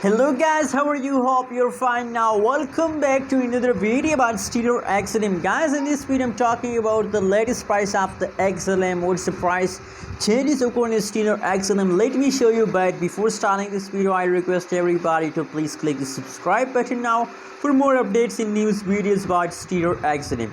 Hello guys, how are you? Hope you're fine now. Welcome back to another video about Stellar XLM. Guys, in this video I'm talking about the latest price of the XLM. What's the price changes according to Stellar XLM? Let me show you, but before starting this video I request everybody to please click the subscribe button now for more updates and news videos about Stellar XLM.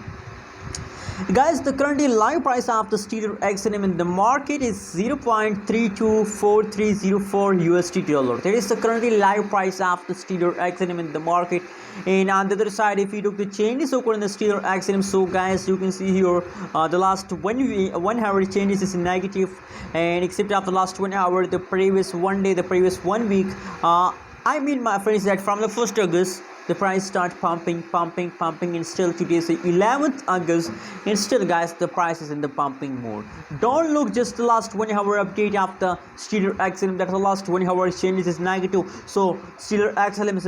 Guys, the currently live price of the Stellar XLM in the market is 0.324304 USD dollar. That is the currently live price of the Stellar XLM in the market. And on the other side, if you look the changes occurring in the Stellar XLM, so guys, you can see here the last 1 hour changes is negative, and except after the last 1 hour, the previous 1 day, the previous 1 week, I mean my friends, that from the 1st August the price start pumping, and still today is the 11th August, and still guys the price is in the pumping mode. Don't look just the last 1 hour update of the Stellar XLM, that the last 1 hour changes is negative, so Stellar XLM is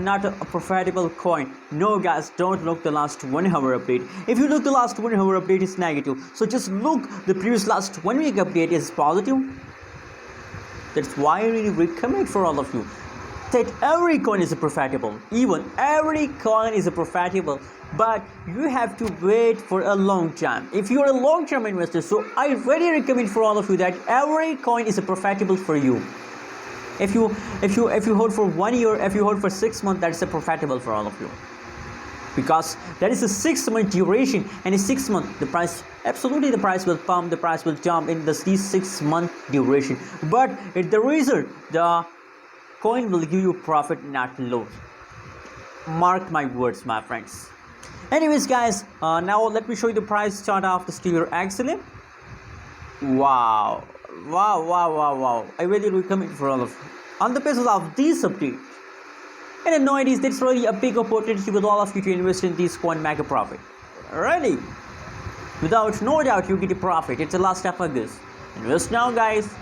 not a profitable coin. No guys, don't look the last 1 hour update. If you look the last 1 hour update is negative, so just look the previous last 1 week update is positive. That's why I really recommend for all of you that every coin is profitable. Even every coin is profitable, but you have to wait for a long time. If you are a long-term investor, so I really recommend for all of you that every coin is profitable for you. If you hold for 1 year, if you hold for 6 months, that's profitable for all of you, because that is a 6-month duration, and in 6 months the price, absolutely the price will pump, the price will jump in this 6-month duration. But at the result, the coin will give you profit, not loss. Mark my words, my friends. Anyways guys, now let me show you the price chart of the Stellar XLM. Wow, I really recommend for all of you on the basis of this update. And I know it is, that's really a big opportunity with all of you to invest in this coin, make a profit. Really, without no doubt you get a profit. It's the last of August. Invest now guys.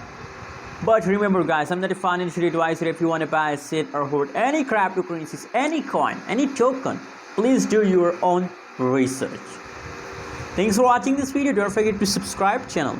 But remember guys, I'm not a financial advisor. If you want to buy, sell or hold any cryptocurrencies, any coin, any token, please do your own research. Thanks for watching this video. Don't forget to subscribe channel.